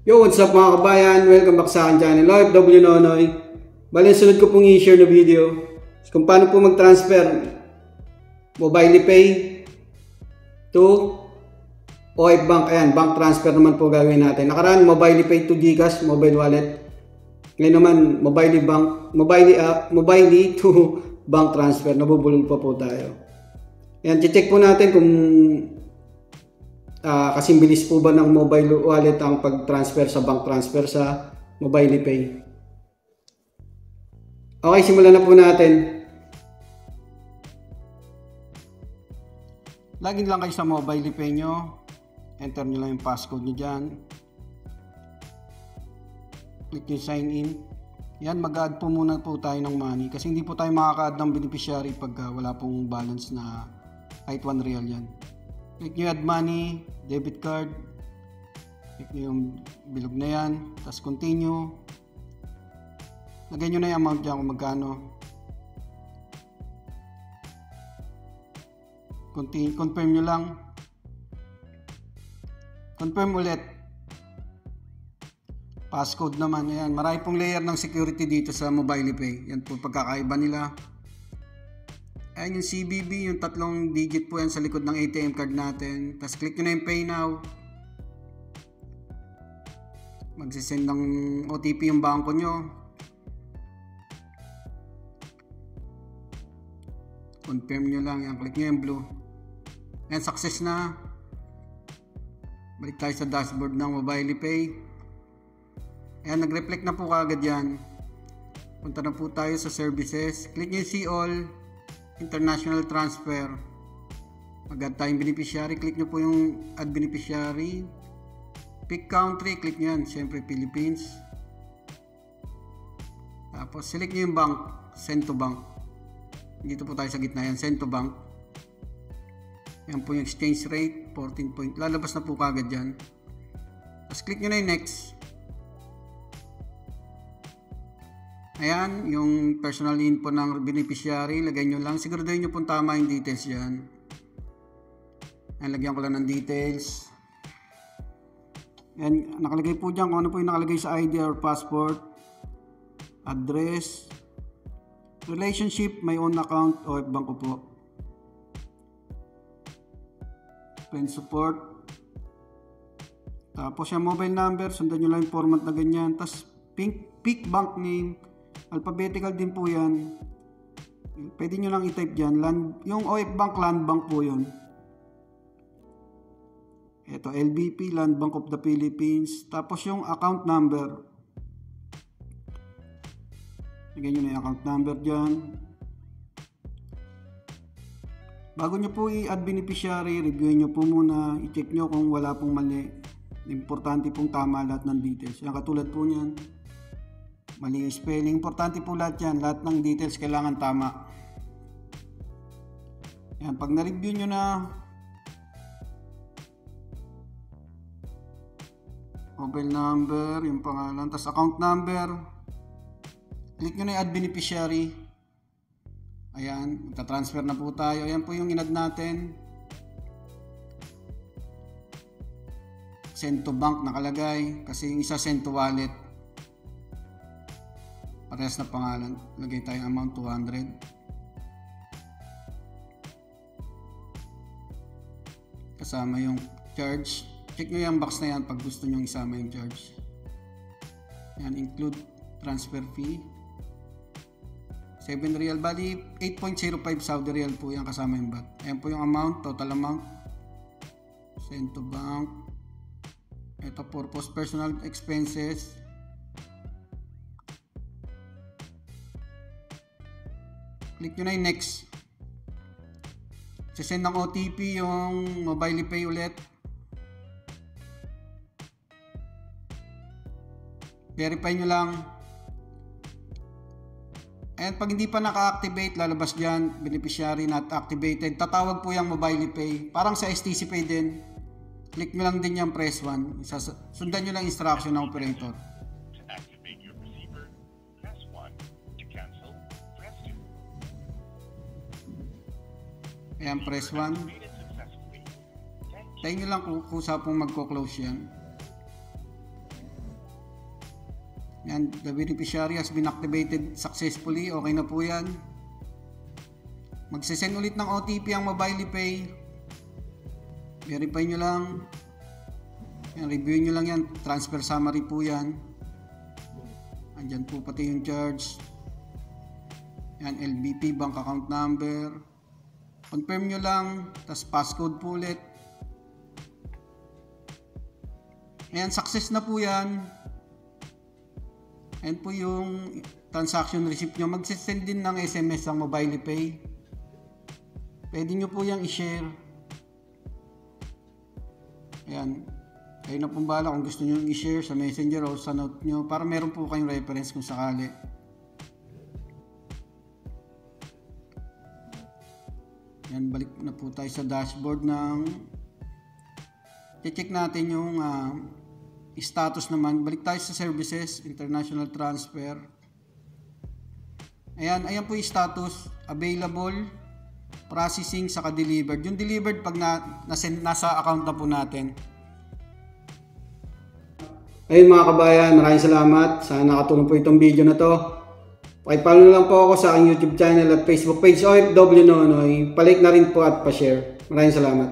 Yo, what's up mga kabayan? Welcome back sa akin channel, OFW Nonoy. Bali, sunod ko pong i-share na video kung paano po mag-transfer mobile pay to OF Bank. Ayan, bank transfer naman po gagawin natin. Nakaraan, mobile pay to GCash, mobile wallet. Ngayon naman, mobile to bank transfer. Nabubulol pa po tayo. Ayan, check po natin kung kasing bilis po ba ng mobile wallet ang pag-transfer sa bank transfer sa mobile pay. Okay, simulan na po natin. Login lang kayo sa mobile pay nyo. Enter nyo lang yung passcode nyo dyan. Click nyo sign in. Yan, mag-add po muna po tayo ng money. Kasi hindi po tayo makaka-add ng beneficiary pag wala pong balance na kahit 1 real yan. Click nyo add money, debit card. Click nyo yung bilog na yan. Tapos continue. Lagay nyo na yung amount dyan kung magkano. Confirm nyo lang. Confirm ulit. Passcode naman. Ayan. Marami pong layer ng security dito sa mobile pay. Yan po pagkakaiba nila. Ayan yung CVV, yung 3 digit po yan sa likod ng ATM card natin. Tapos click nyo na yung Pay Now. Magsisend ng OTP yung bangko nyo. Confirm nyo lang yan. Click nyo yung blue. Ayan, success na. Balik tayo sa dashboard ng mobile pay. Ayan, nag-reflect na po kagad yan. Punta na po tayo sa services. Click nyo yung See All. International transfer. Mag-add tayong beneficiary. Click nyo po yung add beneficiary. Pick country. Click nyo yan. Siyempre Philippines. Tapos select nyo yung bank. Send to bank. Dito po tayo sa gitna yan. Send to bank. Yan po yung exchange rate. 14 point. Lalabas na po kagad yan. Tapos click nyo na yung next. Ayan, yung personal info ng beneficiary, lagay nyo lang. Siguraduhin nyo pong tama yung details dyan. Ayan, lagyan ko lang ng details. Ayan, nakalagay po dyan kung ano po yung nakalagay sa ID or passport. Address. Relationship, my own account, OF Bank ko po. Friend support. Tapos yung mobile number, sundan nyo lang yung format na ganyan. Tapos pick bank name. Alphabetical din po yan. Pwede nyo lang i-type dyan. Yung OF Bank, Land Bank po yun. Ito, LBP, Land Bank of the Philippines. Tapos yung account number. Lagyan nyo na yung account number dyan. Bago nyo po i-add beneficiary, reviewin nyo po muna. I-check nyo kung wala pong mali. Importante pong tama lahat ng details. Yan, katulad po nyan. Mali yung spelling. Importante po lahat yan. Lahat ng details kailangan tama. Yan. Pag na-review nyo na, mobile number, yung pangalan, tas account number, click nyo na yung add beneficiary. Ayan. Magta-transfer na po tayo. Ayan po yung in-add natin. Send to bank nakalagay. Kasi yung isa send to wallet. Parehas na pangalan. Lagay tayong amount 200. Kasama yung charge. Check nyo yung box na yan pag gusto nyo isama yung charge. Yan, include transfer fee. 7 real. Bali, 8.05 Saudi real po yan kasama yung VAT. Ayan po yung amount, total amount. Send to bank. Ito, purpose personal expenses. Click nyo na yung next. Send ng OTP yung mobile pay ulit. Verify nyo lang. And pag hindi pa naka-activate, lalabas dyan, beneficiary not activated. Tatawag po yung mobile pay. Parang sa STC Pay din. Click nyo lang din yung press 1. Sundan nyo lang instruction ng operator. Ayan, press 1. Tayo nyo lang kung saan pong magko-close yan. Yan, the beneficiary has been activated successfully. Okay na po yan. Magsisend ulit ng OTP ang MobilePay. Verify nyo lang. Yan, review nyo lang yan. Transfer summary po yan. Andyan po pati yung charge. Yan, LBP, bank account number. Confirm nyo lang. Tapos passcode po ulit. Ayan, success na po yan. Ayan po yung transaction receipt nyo. Magsisend din ng SMS ang MobilePay. Pwede nyo po yung i-share. Ayan. Kayo na pong bahala kung gusto nyo i-share sa messenger o sa note nyo para meron po kayong reference kung sakali. Ayan, balik na po tayo sa dashboard ng check natin yung status naman. Balik tayo sa services, international transfer. Ayan po yung status, available, processing, saka delivered. Yung delivered pag nasa account na po natin. Ayun mga kabayan, maraming salamat. Sana nakatulong po itong video na to. Pakipollow na lang po ako sa aking YouTube channel at Facebook page OFW Nonoy. Palike na rin po at pa-share. Maraming salamat.